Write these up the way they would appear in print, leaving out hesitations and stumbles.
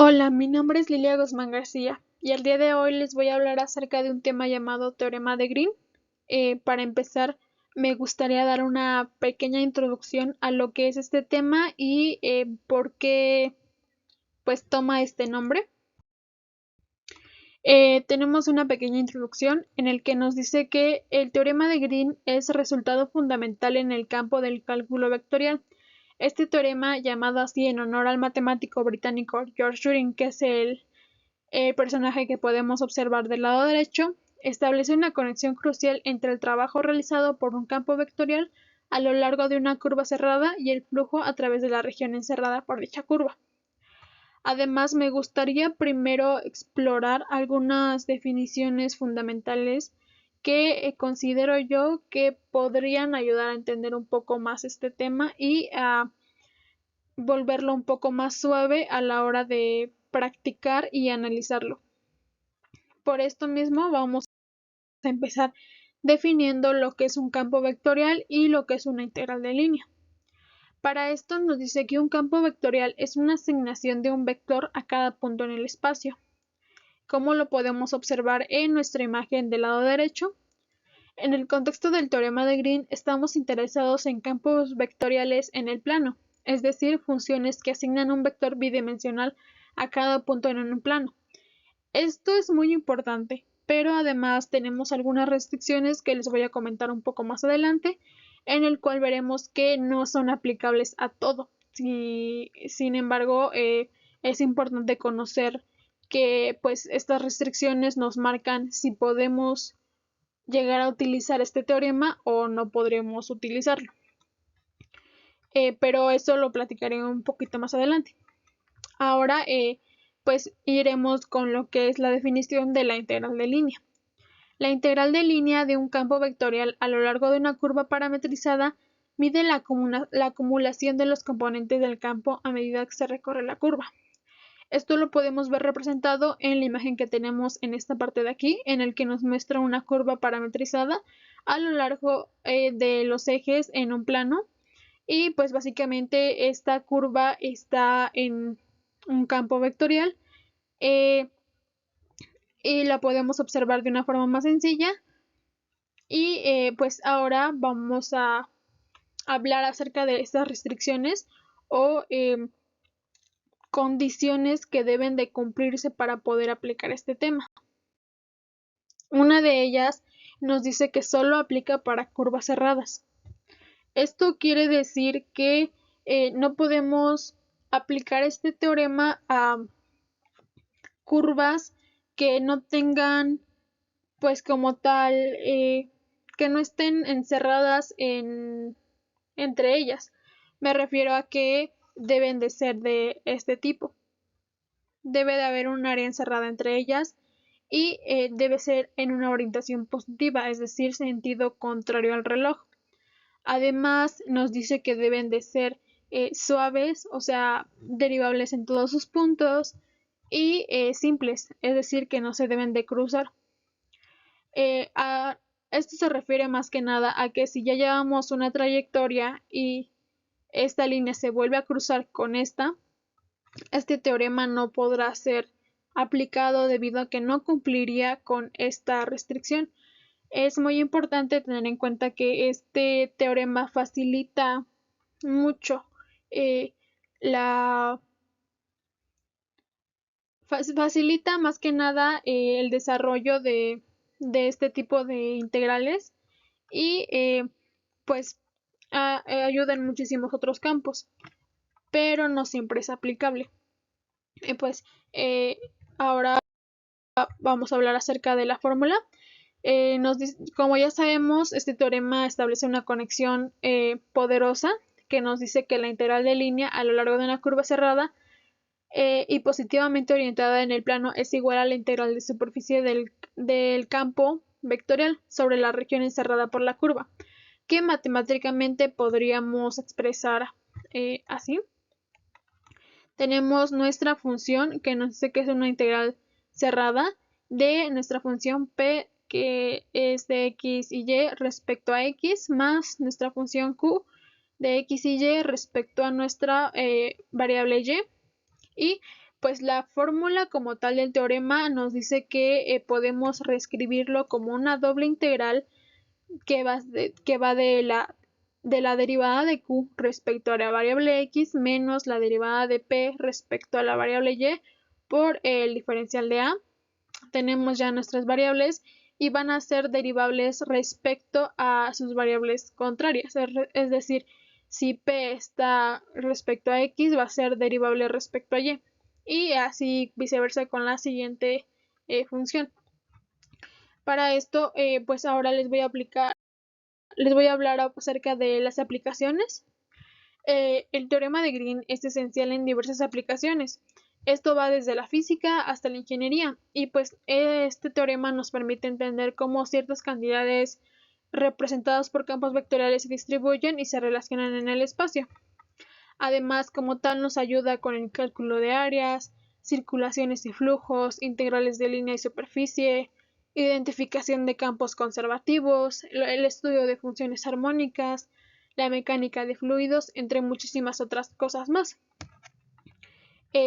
Hola, mi nombre es Lilia Guzmán García y el día de hoy les voy a hablar acerca de un tema llamado Teorema de Green. Para empezar, me gustaría dar una pequeña introducción a lo que es este tema y por qué pues toma este nombre. Tenemos una pequeña introducción en el que nos dice que el teorema de Green es resultado fundamental en el campo del cálculo vectorial. Este teorema, llamado así en honor al matemático británico George Turing, que es el personaje que podemos observar del lado derecho, establece una conexión crucial entre el trabajo realizado por un campo vectorial a lo largo de una curva cerrada y el flujo a través de la región encerrada por dicha curva. Además, me gustaría primero explorar algunas definiciones fundamentales que considero yo que podrían ayudar a entender un poco más este tema y a volverlo un poco más suave a la hora de practicar y analizarlo. Por esto mismo vamos a empezar definiendo lo que es un campo vectorial y lo que es una integral de línea. Para esto nos dice que un campo vectorial es una asignación de un vector a cada punto en el espacio. Como lo podemos observar en nuestra imagen del lado derecho, en el contexto del teorema de Green estamos interesados en campos vectoriales en el plano, es decir, funciones que asignan un vector bidimensional a cada punto en un plano. Esto es muy importante, pero además tenemos algunas restricciones que les voy a comentar un poco más adelante, en el cual veremos que no son aplicables a todo. Sin embargo, es importante conocer que pues estas restricciones nos marcan si podemos llegar a utilizar este teorema o no podremos utilizarlo. Pero eso lo platicaré un poquito más adelante. Ahora, pues iremos con lo que es la definición de la integral de línea. La integral de línea de un campo vectorial a lo largo de una curva parametrizada mide la acumulación de los componentes del campo a medida que se recorre la curva. Esto lo podemos ver representado en la imagen que tenemos en esta parte de aquí, en el que nos muestra una curva parametrizada a lo largo de los ejes en un plano. Y pues básicamente esta curva está en un campo vectorial eh, y la podemos observar de una forma más sencilla. Y pues ahora vamos a hablar acerca de estas restricciones o condiciones que deben de cumplirse para poder aplicar este tema. Una de ellas nos dice que solo aplica para curvas cerradas. Esto quiere decir que no podemos aplicar este teorema a curvas que no tengan, pues como tal, que no estén encerradas entre ellas. Me refiero a que deben de ser de este tipo. Debe de haber un área encerrada entre ellas y debe ser en una orientación positiva, es decir, sentido contrario al reloj. Además, nos dice que deben de ser suaves, o sea, derivables en todos sus puntos y simples, es decir, que no se deben de cruzar. Esto se refiere más que nada a que si ya llevamos una trayectoria y esta línea se vuelve a cruzar con esta, este teorema no podrá ser aplicado debido a que no cumpliría con esta restricción. Es muy importante tener en cuenta que este teorema facilita mucho eh, la facilita más que nada el desarrollo de este tipo de integrales y pues ayuda en muchísimos otros campos, pero no siempre es aplicable. Pues ahora vamos a hablar acerca de la fórmula. Como ya sabemos, este teorema establece una conexión poderosa que nos dice que la integral de línea a lo largo de una curva cerrada y positivamente orientada en el plano es igual a la integral de superficie del campo vectorial sobre la región encerrada por la curva, que matemáticamente podríamos expresar así. Tenemos nuestra función que nos dice que es una integral cerrada de nuestra función p, que es de x y y respecto a x, más nuestra función q de x y y respecto a nuestra variable y Pues la fórmula como tal del teorema nos dice que podemos reescribirlo como una doble integral que va de la derivada de q respecto a la variable x menos la derivada de p respecto a la variable y por el diferencial de a. Tenemos ya nuestras variables y van a ser derivables respecto a sus variables contrarias. Es decir, si p está respecto a x, va a ser derivable respecto a y. Y así viceversa con la siguiente función. Para esto, pues ahora les voy a hablar acerca de las aplicaciones. El teorema de Green es esencial en diversas aplicaciones. Esto va desde la física hasta la ingeniería y pues este teorema nos permite entender cómo ciertas cantidades representadas por campos vectoriales se distribuyen y se relacionan en el espacio. Además, como tal, nos ayuda con el cálculo de áreas, circulaciones y flujos, integrales de línea y superficie, identificación de campos conservativos, el estudio de funciones armónicas, la mecánica de fluidos, entre muchísimas otras cosas más.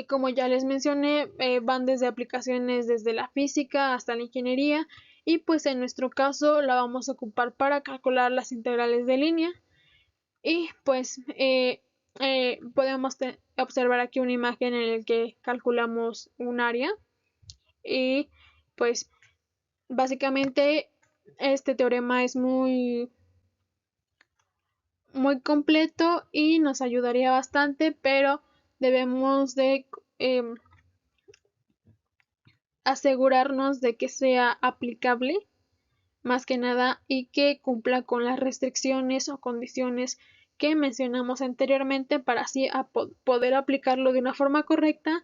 Como ya les mencioné, van desde aplicaciones desde la física hasta la ingeniería y pues en nuestro caso la vamos a ocupar para calcular las integrales de línea y pues podemos observar aquí una imagen en la que calculamos un área y pues básicamente este teorema es muy completo y nos ayudaría bastante, pero debemos de asegurarnos de que sea aplicable más que nada y que cumpla con las restricciones o condiciones que mencionamos anteriormente para así poder aplicarlo de una forma correcta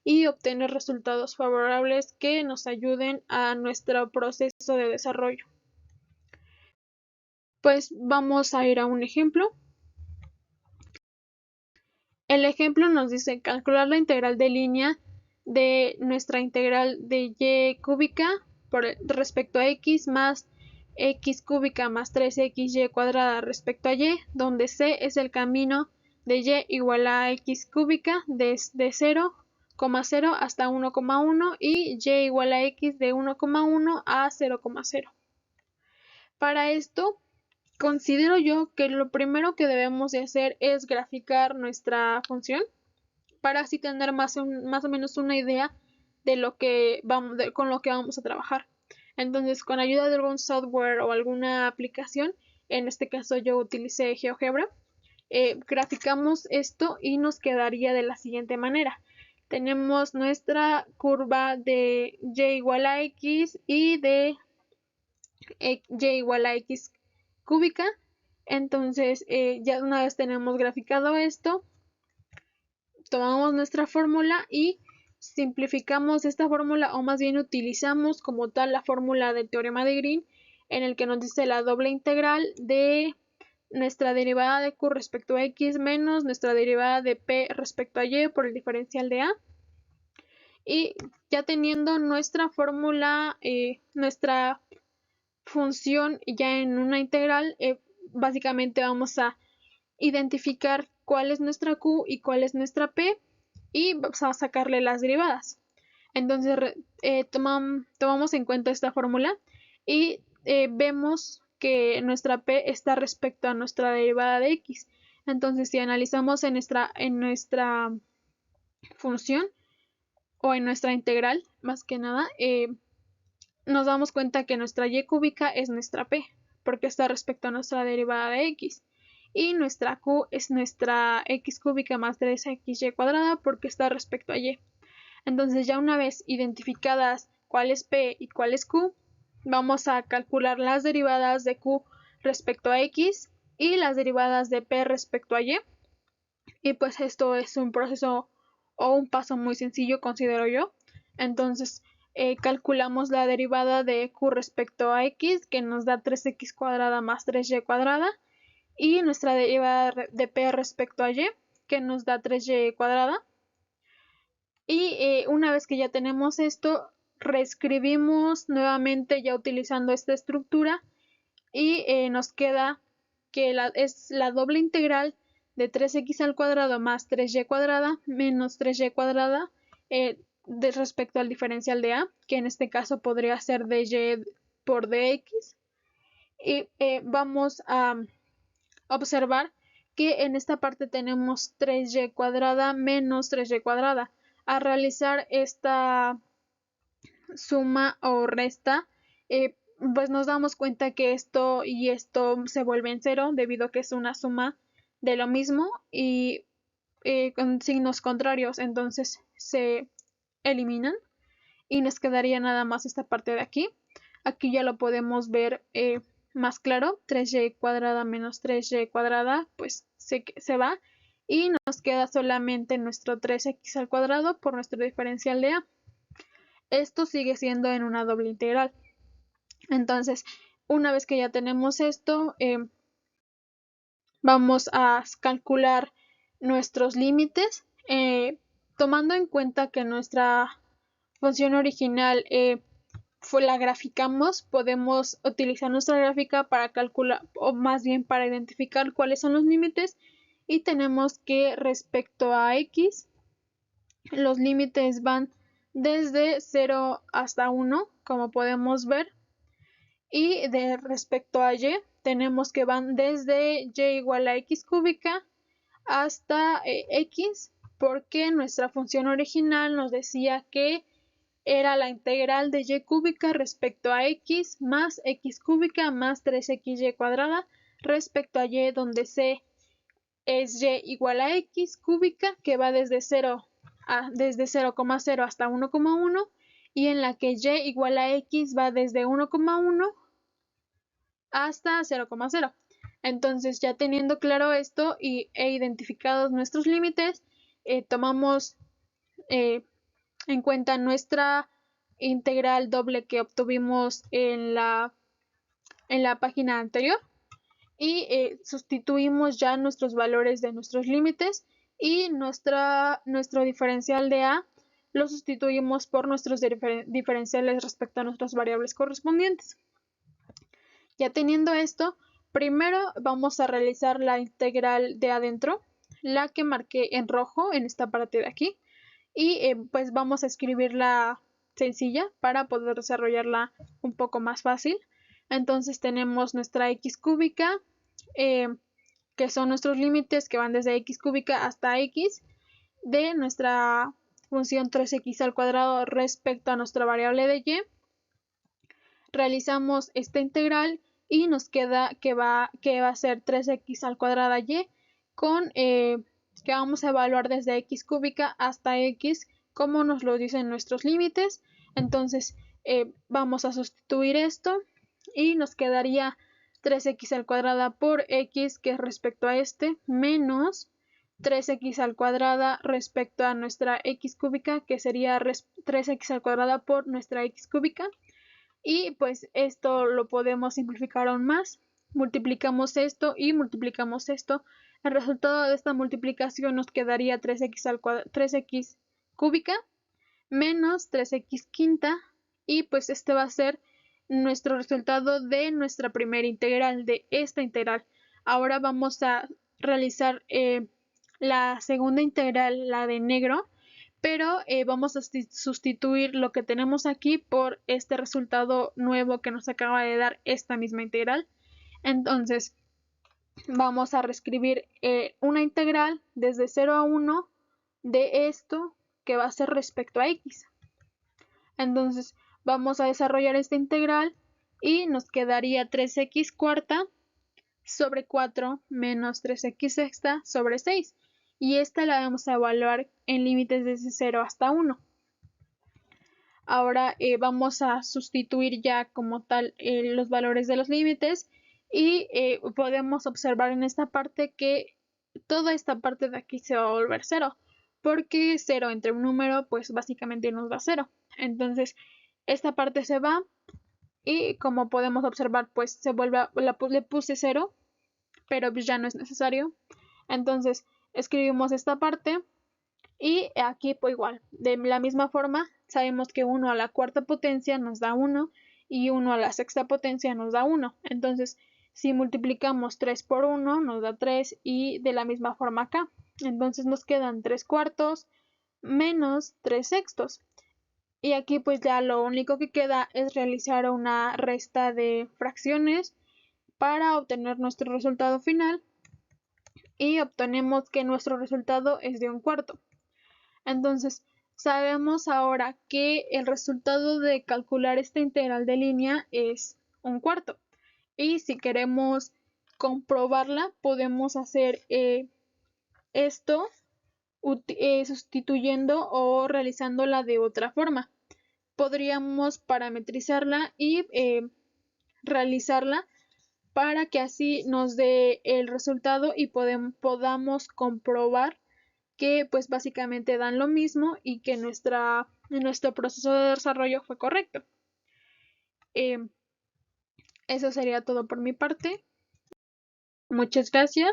y obtener resultados favorables que nos ayuden a nuestro proceso de desarrollo. Pues vamos a ir a un ejemplo. El ejemplo nos dice calcular la integral de línea de nuestra integral de y cúbica respecto a x más x cúbica más 3xy cuadrada respecto a y, donde c es el camino de y igual a x cúbica desde 0,0 hasta 1,1 y y igual a x de 1,1 a 0,0. Para esto, considero yo que lo primero que debemos de hacer es graficar nuestra función para así tener más o menos una idea de lo que con lo que vamos a trabajar. Entonces, con ayuda de algún software o alguna aplicación, en este caso yo utilicé GeoGebra, graficamos esto y nos quedaría de la siguiente manera. Tenemos nuestra curva de y igual a x y de y igual a x cúbica. Entonces, ya una vez tenemos graficado esto, tomamos nuestra fórmula y simplificamos esta fórmula, o más bien utilizamos como tal la fórmula del teorema de Green, en el que nos dice la doble integral de nuestra derivada de q respecto a x menos nuestra derivada de p respecto a y por el diferencial de a. Y ya teniendo nuestra fórmula, nuestra función ya en una integral, básicamente vamos a identificar cuál es nuestra q y cuál es nuestra p y vamos a sacarle las derivadas. Entonces tomamos en cuenta esta fórmula y vemos que nuestra p está respecto a nuestra derivada de x. Entonces, si analizamos en nuestra función o en nuestra integral, más que nada, nos damos cuenta que nuestra y cúbica es nuestra p, porque está respecto a nuestra derivada de x. Y nuestra q es nuestra x cúbica más 3xy cuadrada, porque está respecto a y. Entonces, ya una vez identificadas cuál es p y cuál es q, vamos a calcular las derivadas de q respecto a x y las derivadas de p respecto a y. Y pues esto es un proceso o un paso muy sencillo, considero yo. Entonces, calculamos la derivada de q respecto a x, que nos da 3x cuadrada más 3y cuadrada, y nuestra derivada de p respecto a y, que nos da 3y cuadrada. Y una vez que ya tenemos esto, reescribimos nuevamente ya utilizando esta estructura y nos queda que es la doble integral de 3x al cuadrado más 3y cuadrada menos 3y cuadrada respecto al diferencial de a, que en este caso podría ser dy por dx. Y vamos a observar que en esta parte tenemos 3y cuadrada menos 3y cuadrada. Al realizar esta suma o resta, pues nos damos cuenta que esto y esto se vuelven cero debido a que es una suma de lo mismo y con signos contrarios, entonces se eliminan y nos quedaría nada más esta parte de aquí. Aquí ya lo podemos ver más claro, 3y cuadrada menos 3y cuadrada pues se va y nos queda solamente nuestro 3x al cuadrado por nuestro diferencial de a. Esto sigue siendo en una doble integral. Entonces, una vez que ya tenemos esto, vamos a calcular nuestros límites, tomando en cuenta que nuestra función original la graficamos, podemos utilizar nuestra gráfica para calcular, o más bien para identificar cuáles son los límites, y tenemos que respecto a x, los límites van desde 0 hasta 1, como podemos ver, y de respecto a y, tenemos que van desde y igual a x cúbica hasta x, porque nuestra función original nos decía que era la integral de y cúbica respecto a x más x cúbica más 3xy cuadrada respecto a y, donde c es y igual a x cúbica, que va desde 0 hasta 1,1, y en la que y igual a x va desde 1,1 hasta 0,0. Entonces, ya teniendo claro esto e identificados nuestros límites, tomamos en cuenta nuestra integral doble que obtuvimos en la página anterior y sustituimos ya nuestros valores de nuestros límites, y nuestro diferencial de a lo sustituimos por nuestros diferenciales respecto a nuestras variables correspondientes. Ya teniendo esto, primero vamos a realizar la integral de adentro, la que marqué en rojo en esta parte de aquí, y pues vamos a escribirla sencilla para poder desarrollarla un poco más fácil. Entonces tenemos nuestra x cúbica, que son nuestros límites que van desde x cúbica hasta x de nuestra función 3x al cuadrado respecto a nuestra variable de y. Realizamos esta integral y nos queda que va a ser 3x al cuadrado y con que vamos a evaluar desde x cúbica hasta x como nos lo dicen nuestros límites. Entonces vamos a sustituir esto y nos quedaría 3x al cuadrado por x, que es respecto a este, menos 3x al cuadrado respecto a nuestra x cúbica, que sería 3x al cuadrado por nuestra x cúbica. Y pues esto lo podemos simplificar aún más. Multiplicamos esto y multiplicamos esto. El resultado de esta multiplicación nos quedaría 3x cúbica menos 3x quinta, y pues este va a ser nuestro resultado de nuestra primera integral, de esta integral. Ahora vamos a realizar la segunda integral, la de negro, pero vamos a sustituir lo que tenemos aquí por este resultado nuevo que nos acaba de dar esta misma integral. Entonces vamos a reescribir una integral desde 0 a 1 de esto que va a ser respecto a x. Entonces vamos a desarrollar esta integral y nos quedaría 3x cuarta sobre 4 menos 3x sexta sobre 6. Y esta la vamos a evaluar en límites desde 0 hasta 1. Ahora vamos a sustituir ya como tal los valores de los límites, y podemos observar en esta parte que toda esta parte de aquí se va a volver 0, porque 0 entre un número pues básicamente nos da 0. Entonces esta parte se va y como podemos observar pues se vuelve le puse 0, pero ya no es necesario. Entonces escribimos esta parte y aquí pues igual, de la misma forma, sabemos que 1 a la cuarta potencia nos da 1 y 1 a la sexta potencia nos da 1. Entonces si multiplicamos 3 por 1 nos da 3, y de la misma forma acá. Entonces nos quedan 3 cuartos menos 3/6. Y aquí pues ya lo único que queda es realizar una resta de fracciones para obtener nuestro resultado final y obtenemos que nuestro resultado es de 1/4. Entonces, sabemos ahora que el resultado de calcular esta integral de línea es 1/4. Y si queremos comprobarla, podemos hacer esto sustituyendo o realizándola de otra forma. Podríamos parametrizarla y realizarla para que así nos dé el resultado y podamos comprobar que pues básicamente dan lo mismo y que nuestro proceso de desarrollo fue correcto. Eso sería todo por mi parte. Muchas gracias.